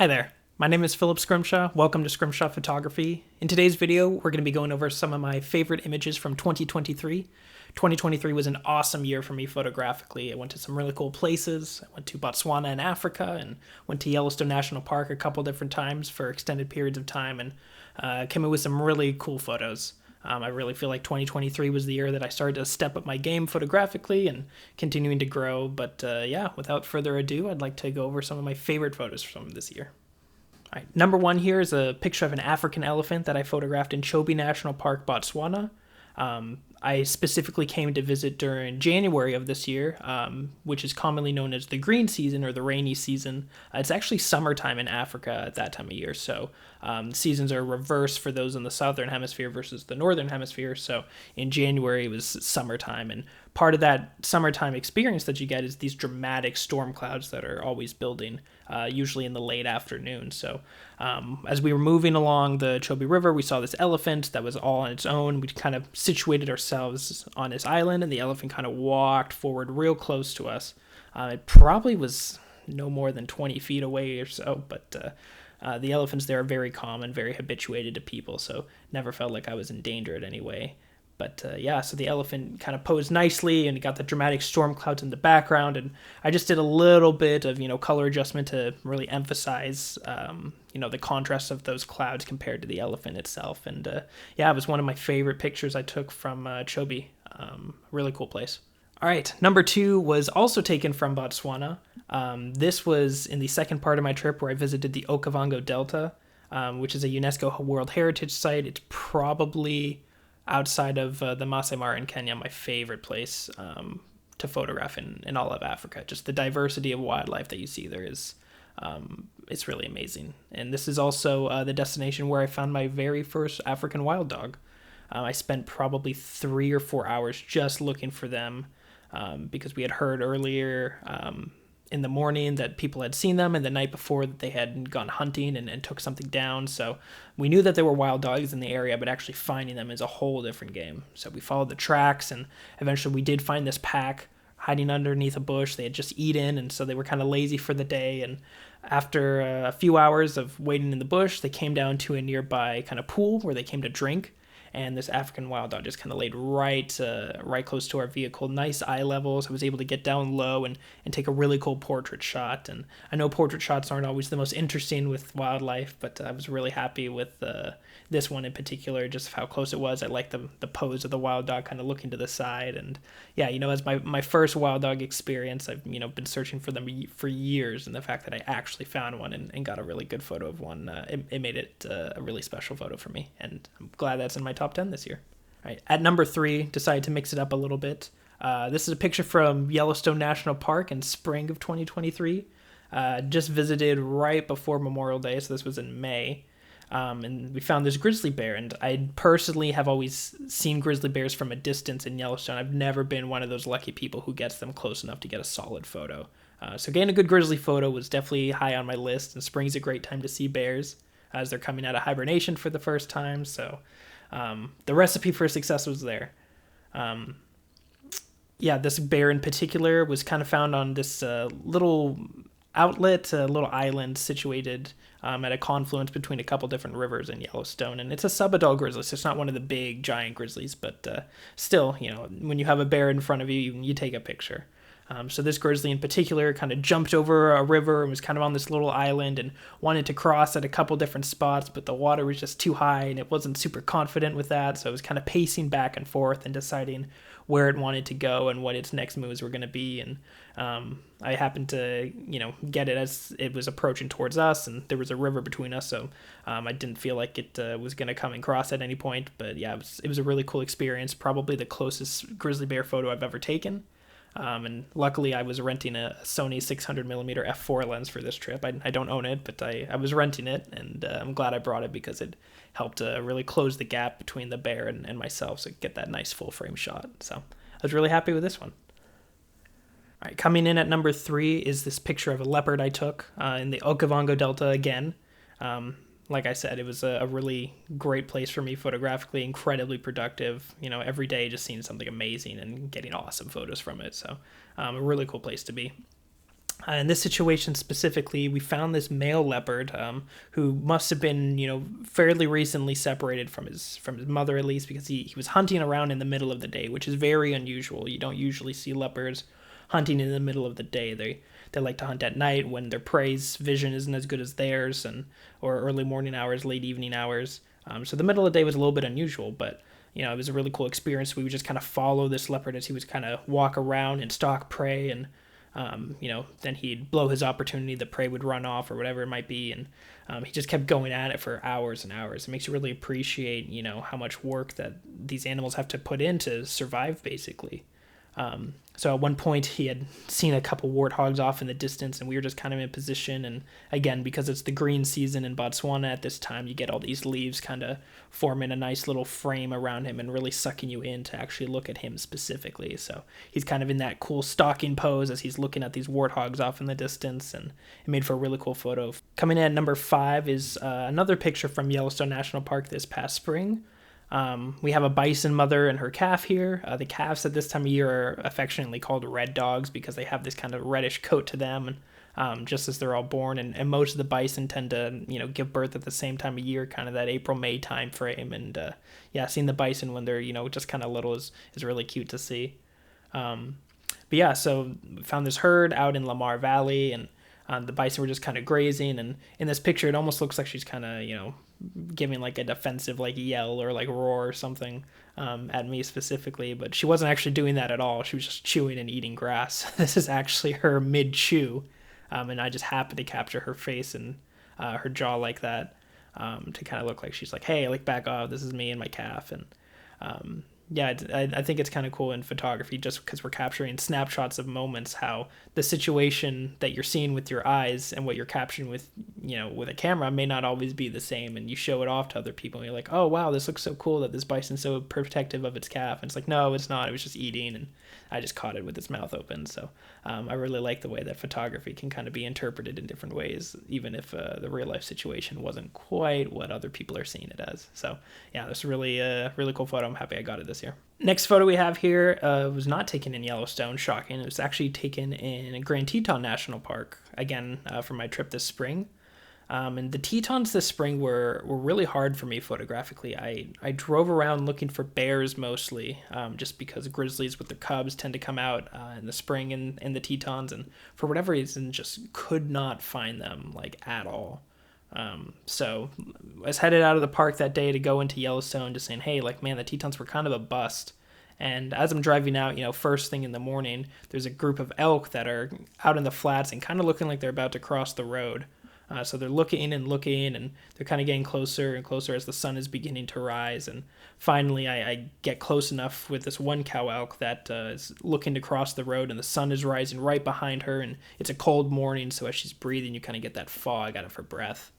Hi there, my name is Philip Scrimshaw. Welcome to Scrimshaw Photography. In today's video, we're going to be going over some of my favorite images from 2023. 2023 was an awesome year for me photographically. I went to some really cool places. I went to Botswana in Africa and went to Yellowstone National Park a couple different times for extended periods of time and came in with some really cool photos. I really feel like 2023 was the year that I started to step up my game photographically and continuing to grow. But yeah, without further ado, I'd like to go over some of my favorite photos from this year. All right, number one here is a picture of an African elephant that I photographed in Chobe National Park, Botswana. I specifically came to visit during January of this year, which is commonly known as the green season or the rainy season. It's actually summertime in Africa at that time of year, so seasons are reversed for those in the southern hemisphere versus the northern hemisphere. So in January it was summertime, and part of that summertime experience that you get is these dramatic storm clouds that are always building, usually in the late afternoon. So as we were moving along the Chobe River, we saw this elephant that was all on its own. We kind of situated ourselves on this island, and the elephant kind of walked forward real close to us. It probably was no more than 20 feet away or so, but the elephants there are very calm and very habituated to people, so never felt like I was in danger in any way. But yeah, so the elephant kind of posed nicely, and you got the dramatic storm clouds in the background, and I just did a little bit of, color adjustment to really emphasize, the contrast of those clouds compared to the elephant itself. And yeah, it was one of my favorite pictures I took from Chobe. Really cool place. All right, number two was also taken from Botswana. This was in the second part of my trip where I visited the Okavango Delta, which is a UNESCO World Heritage Site. It's probably, outside of the Masai Mara in Kenya, my favorite place to photograph in all of Africa. Just the diversity of wildlife that you see there is, it's really amazing. And this is also the destination where I found my very first African wild dog. I spent probably 3 or 4 hours just looking for them because we had heard earlier in the morning that people had seen them, and the night before that they had gone hunting and took something down. So we knew that there were wild dogs in the area, but actually finding them is a whole different game. So we followed the tracks, and eventually we did find this pack hiding underneath a bush. They had just eaten, and so they were kind of lazy for the day. And after a few hours of waiting in the bush, they came down to a nearby kind of pool where they came to drink. And this African wild dog just kind of laid right close to our vehicle, nice eye levels. I was able to get down low and take a really cool portrait shot. And I know portrait shots aren't always the most interesting with wildlife, but I was really happy with this one in particular, just how close it was. I liked the pose of the wild dog kind of looking to the side. And yeah, as my first wild dog experience, I've been searching for them for years, and the fact that I actually found one and got a really good photo of one, it made it a really special photo for me. And I'm glad that's in my top 10 this year. All right, at number 3, decided to mix it up a little bit. This is a picture from Yellowstone National Park in spring of 2023. Just visited right before Memorial Day, so this was in May. And we found this grizzly bear, and I personally have always seen grizzly bears from a distance in Yellowstone. I've never been one of those lucky people who gets them close enough to get a solid photo. So getting a good grizzly photo was definitely high on my list, and spring's a great time to see bears as they're coming out of hibernation for the first time. So the recipe for success was there. Yeah, this bear in particular was kind of found on this little outlet, a little island situated at a confluence between a couple different rivers in Yellowstone. And it's a subadult grizzly, so it's not one of the big giant grizzlies, but still, when you have a bear in front of you, you take a picture. So this grizzly in particular kind of jumped over a river and was kind of on this little island and wanted to cross at a couple different spots, but the water was just too high and it wasn't super confident with that. So it was kind of pacing back and forth and deciding where it wanted to go and what its next moves were going to be. And I happened to, get it as it was approaching towards us, and there was a river between us. So I didn't feel like it was going to come and cross at any point. But yeah, it was a really cool experience. Probably the closest grizzly bear photo I've ever taken. And luckily I was renting a Sony 600mm f4 lens for this trip. I don't own it, but I was renting it, and I'm glad I brought it because it helped really close the gap between the bear and myself, so get that nice full frame shot. So I was really happy with this one. All right, coming in at number 3 is this picture of a leopard I took in the Okavango Delta again. Like I said, it was a really great place for me photographically, incredibly productive. Every day just seeing something amazing and getting awesome photos from it. So a really cool place to be. In this situation specifically, we found this male leopard who must have been, fairly recently separated from his mother, at least, because he was hunting around in the middle of the day, which is very unusual. You don't usually see leopards hunting in the middle of the day. They like to hunt at night when their prey's vision isn't as good as theirs, or early morning hours, late evening hours. So the middle of the day was a little bit unusual, but it was a really cool experience. We would just kind of follow this leopard as he would kind of walk around and stalk prey, and then he'd blow his opportunity, the prey would run off or whatever it might be, and he just kept going at it for hours and hours. It makes you really appreciate, how much work that these animals have to put in to survive, basically. So at one point he had seen a couple warthogs off in the distance, and we were just kind of in position. And again, because it's the green season in Botswana at this time, you get all these leaves kind of forming a nice little frame around him and really sucking you in to actually look at him specifically. So he's kind of in that cool stalking pose as he's looking at these warthogs off in the distance, and it made for a really cool photo. Coming in at number 5 is another picture from Yellowstone National Park this past spring. We have a bison mother and her calf here. The calves at this time of year are affectionately called red dogs because they have this kind of reddish coat to them, and just as they're all born. And most of the bison tend to, give birth at the same time of year, kind of that April-May time frame. And seeing the bison when they're, just kind of little is really cute to see. But yeah, so we found this herd out in Lamar Valley, and the bison were just kind of grazing. And in this picture, it almost looks like she's kind of, giving like a defensive like yell or like roar or something at me specifically, but she wasn't actually doing that at all. She was just chewing and eating grass. This is actually her mid-chew, and I just happened to capture her face and her jaw like that to kind of look like she's like, hey, like back off, this is me and my calf. And I think it's kind of cool in photography just because we're capturing snapshots of moments, how the situation that you're seeing with your eyes and what you're capturing with, with a camera may not always be the same. And you show it off to other people and you're like, oh, wow, this looks so cool that this bison's so protective of its calf. And it's like, no, it's not. It was just eating, and I just caught it with its mouth open. So I really like the way that photography can kind of be interpreted in different ways, even if the real life situation wasn't quite what other people are seeing it as. So yeah, this is really really cool photo. I'm happy I got it this year. Next photo we have here was not taken in Yellowstone, shocking. It was actually taken in Grand Teton National Park, again, for my trip this spring. And the Tetons this spring were really hard for me photographically. I drove around looking for bears mostly, just because grizzlies with their cubs tend to come out in the spring in the Tetons, and for whatever reason just could not find them like at all. So I was headed out of the park that day to go into Yellowstone, just saying, hey, like, man, the Tetons were kind of a bust. And as I'm driving out, first thing in the morning, there's a group of elk that are out in the flats and kind of looking like they're about to cross the road. So they're looking and looking, and they're kind of getting closer and closer as the sun is beginning to rise. And finally, I get close enough with this one cow elk that is looking to cross the road, and the sun is rising right behind her. And it's a cold morning, so as she's breathing, you kind of get that fog out of her breath.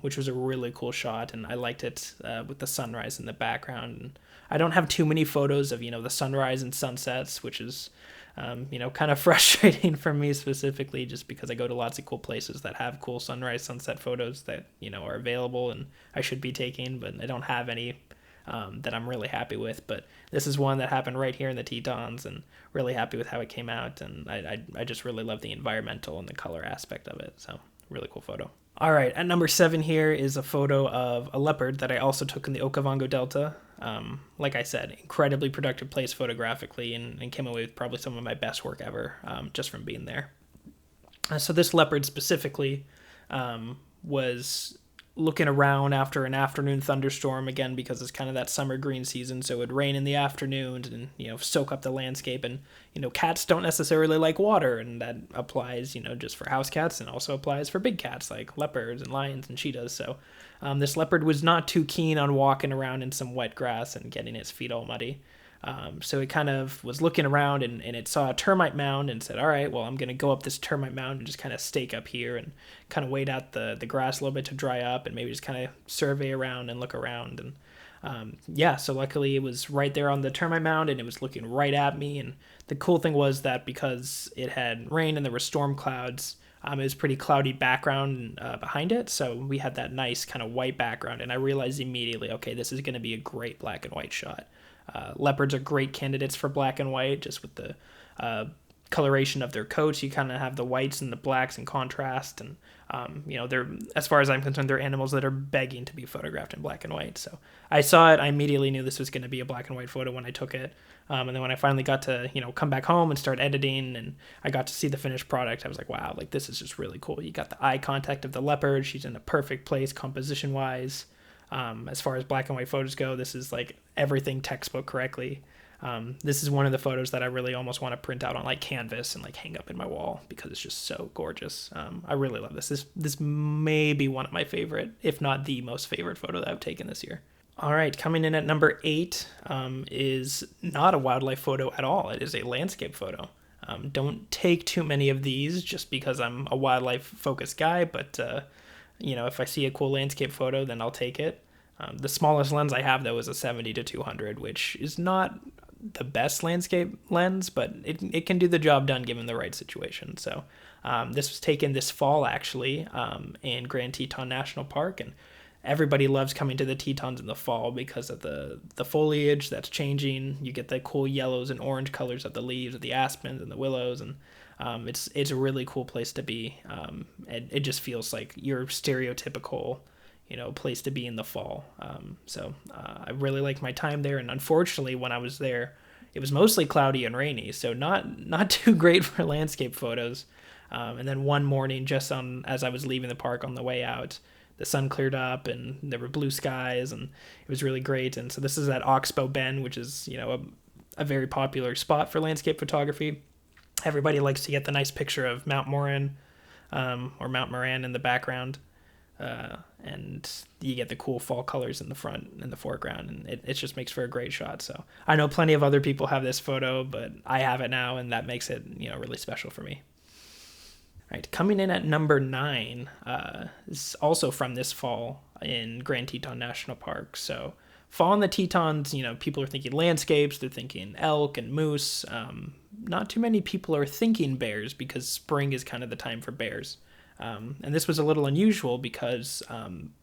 Which was a really cool shot, and I liked it with the sunrise in the background. And I don't have too many photos of, the sunrise and sunsets, which is, kind of frustrating for me specifically, just because I go to lots of cool places that have cool sunrise, sunset photos that, are available and I should be taking, but I don't have any that I'm really happy with. But this is one that happened right here in the Tetons, and really happy with how it came out, and I just really love the environmental and the color aspect of it. So really cool photo. All right, at number 7 here is a photo of a leopard that I also took in the Okavango Delta. Like I said, incredibly productive place photographically, and came away with probably some of my best work ever just from being there. So this leopard specifically was looking around after an afternoon thunderstorm, again, because it's kind of that summer green season, so it would rain in the afternoons and, soak up the landscape. And, cats don't necessarily like water, and that applies, just for house cats, and also applies for big cats like leopards and lions and cheetahs. So this leopard was not too keen on walking around in some wet grass and getting its feet all muddy. So it kind of was looking around, and it saw a termite mound and said, all right, well, I'm going to go up this termite mound and just kind of stake up here and kind of wait out the grass a little bit to dry up, and maybe just kind of survey around and look around. And so luckily it was right there on the termite mound, and it was looking right at me. And the cool thing was that because it had rain and there were storm clouds, it was pretty cloudy background behind it, so we had that nice kind of white background, and I realized immediately, okay, this is going to be a great black and white shot. Leopards are great candidates for black and white, just with the coloration of their coats. You kind of have the whites and the blacks in contrast, and they're, as far as I'm concerned, they're animals that are begging to be photographed in black and white. So I saw it, I immediately knew this was going to be a black and white photo when I took it. And then when I finally got to, come back home and start editing, and I got to see the finished product, I was like, wow, like this is just really cool. You got the eye contact of the leopard. She's in a perfect place composition wise. As far as black and white photos go, this is like everything textbook correctly. This is one of the photos that I really almost want to print out on like canvas and like hang up in my wall because it's just so gorgeous. I really love this. This may be one of my favorite, if not the most favorite photo that I've taken this year. All right, coming in at number 8 is not a wildlife photo at all. It is a landscape photo. Don't take too many of these just because I'm a wildlife focused guy, but if I see a cool landscape photo, then I'll take it. The smallest lens I have, though, is a 70-200, which is not the best landscape lens, but it can do the job done given the right situation. So this was taken this fall, actually, in Grand Teton National Park, and everybody loves coming to the Tetons in the fall because of the foliage that's changing. You get the cool yellows and orange colors of the leaves of the aspens and the willows, and it's a really cool place to be. It just feels like your stereotypical place to be in the fall. I really liked my time there, and unfortunately when I was there it was mostly cloudy and rainy, so not too great for landscape photos. And then one morning, just as I was leaving the park on the way out, the sun cleared up and there were blue skies, and it was really great. And so this is at Oxbow Bend, which is a very popular spot for landscape photography. Everybody likes to get the nice picture of Mount Moran or Mount Moran in the background. And you get the cool fall colors in the front and the foreground, and it just makes for a great shot. So I know plenty of other people have this photo, but I have it now, and that makes it really special for me. All right, coming in at number 9 is also from this fall in Grand Teton National Park. So fall in the Tetons, people are thinking landscapes, they're thinking elk and moose. Not too many people are thinking bears because spring is kind of the time for bears. And this was a little unusual because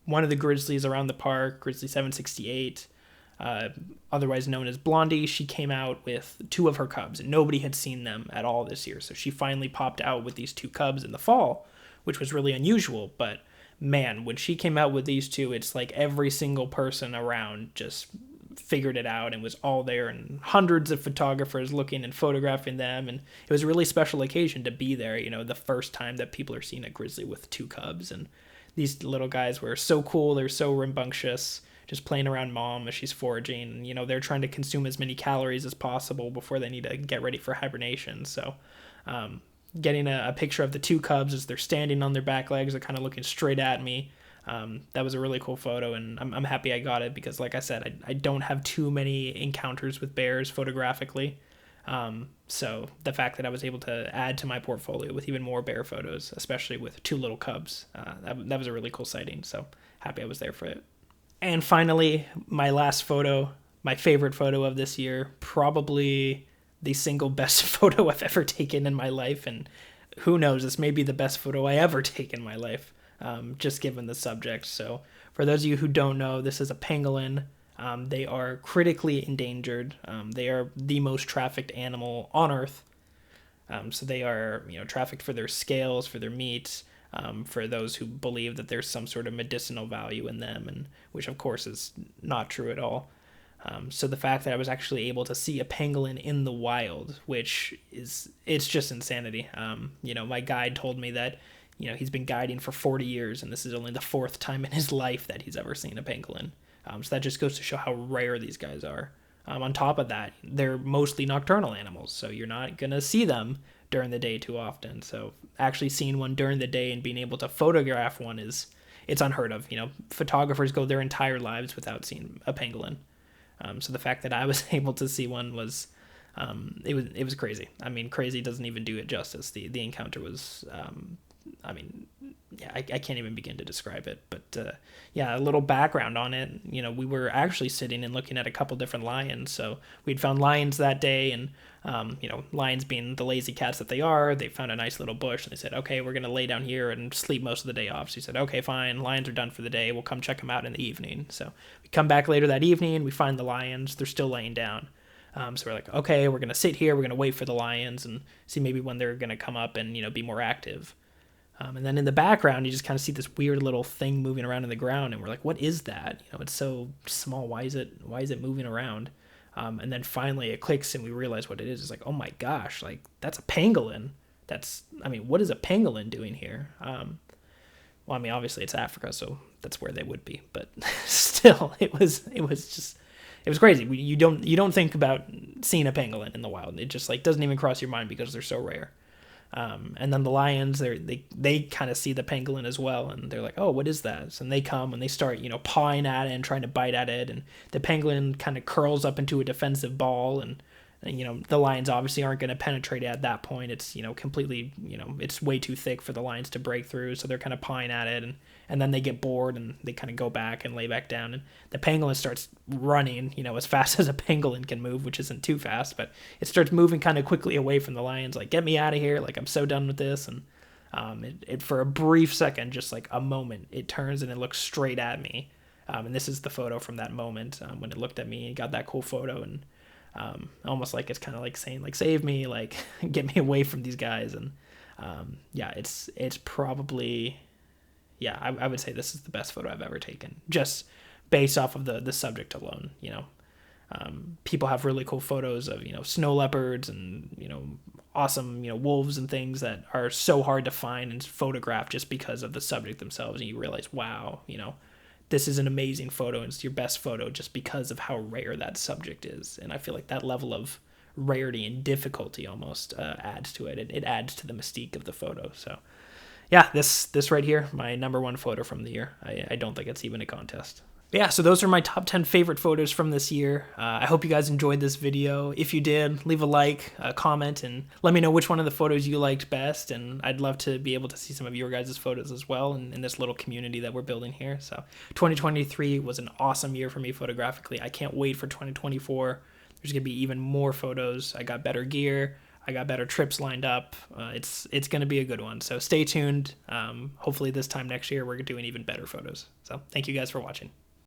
one of the grizzlies around the park, Grizzly 768, otherwise known as Blondie, she came out with 2 of her cubs, and nobody had seen them at all this year. So she finally popped out with these 2 cubs in the fall, which was really unusual. But man, when she came out with these 2, it's like every single person around just figured it out and was all there, and hundreds of photographers looking and photographing them, and it was a really special occasion to be there, the first time that people are seeing a grizzly with 2 cubs. And these little guys were so cool, they're so rambunctious, just playing around mom as she's foraging, and they're trying to consume as many calories as possible before they need to get ready for hibernation. So getting a picture of the 2 cubs as they're standing on their back legs, they're kind of looking straight at me. That was a really cool photo, and I'm happy I got it because, like I said, I don't have too many encounters with bears photographically. So the fact that I was able to add to my portfolio with even more bear photos, especially with 2 little cubs, that was a really cool sighting. So happy I was there for it. And finally, my last photo, my favorite photo of this year, probably the single best photo I've ever taken in my life. And who knows, this may be the best photo I ever take in my life. Just given the subject. So for those of you who don't know, this is a pangolin. They are critically endangered. They are the most trafficked animal on Earth. So they are, trafficked for their scales, for their meat, for those who believe that there's some sort of medicinal value in them, and which of course is not true at all. So the fact that I was actually able to see a pangolin in the wild, it's just insanity. My guide told me that he's been guiding for 40 years, and this is only the 4th time in his life that he's ever seen a pangolin. So that just goes to show how rare these guys are. On top of that, they're mostly nocturnal animals, so you're not going to see them during the day too often. So actually seeing one during the day and being able to photograph one it's unheard of. Photographers go their entire lives without seeing a pangolin. So the fact that I was able to see one was crazy. I mean, crazy doesn't even do it justice. The encounter was I can't even begin to describe it. But a little background on it. We were actually sitting and looking at a couple different lions. So we'd found lions that day, and lions being the lazy cats that they are, they found a nice little bush, and they said, okay, we're going to lay down here and sleep most of the day off. So he said, okay, fine, lions are done for the day. We'll come check them out in the evening. So we come back later that evening, we find the lions. They're still laying down. So we're like, okay, we're going to sit here. We're going to wait for the lions and see maybe when they're going to come up and, be more active. And then in the background, you just kind of see this weird little thing moving around in the ground. And we're like, what is that? It's so small. Why is it moving around? And then finally it clicks and we realize what it is. It's like, oh my gosh, like that's a pangolin. What is a pangolin doing here? Well, obviously it's Africa, so that's where they would be. But still, it was crazy. You don't think about seeing a pangolin in the wild. It just like doesn't even cross your mind because they're so rare. And then the lions, they kind of see the pangolin as well, and they're like, oh, what is that? And they come and they start, pawing at it and trying to bite at it, and the pangolin kind of curls up into a defensive ball, and the lions obviously aren't going to penetrate it at that point. It's, completely, it's way too thick for the lions to break through, so they're kind of pawing at it, and then they get bored and they kind of go back and lay back down, and the pangolin starts running, as fast as a pangolin can move, which isn't too fast, but it starts moving kind of quickly away from the lions, like, get me out of here, like, I'm so done with this. And it for a brief second, just like a moment, it turns and it looks straight at me, and this is the photo from that moment, when it looked at me and got that cool photo, and almost like it's kind of like saying, like, save me, like, get me away from these guys. And it's probably, I would say this is the best photo I've ever taken, just based off of the subject alone. People have really cool photos of, snow leopards and, awesome, wolves and things that are so hard to find and photograph just because of the subject themselves. And you realize, wow, this is an amazing photo, and it's your best photo just because of how rare that subject is. And I feel like that level of rarity and difficulty almost adds to it. It adds to the mystique of the photo. So yeah, this right here, my number one photo from the year. I don't think it's even a contest. But yeah, so those are my top 10 favorite photos from this year. I hope you guys enjoyed this video. If you did, leave a like, a comment, and let me know which one of the photos you liked best. And I'd love to be able to see some of your guys' photos as well in this little community that we're building here. So 2023 was an awesome year for me photographically. I can't wait for 2024. There's going to be even more photos. I got better gear. I got better trips lined up. It's going to be a good one. So stay tuned. Hopefully this time next year, we're doing even better photos. So thank you guys for watching.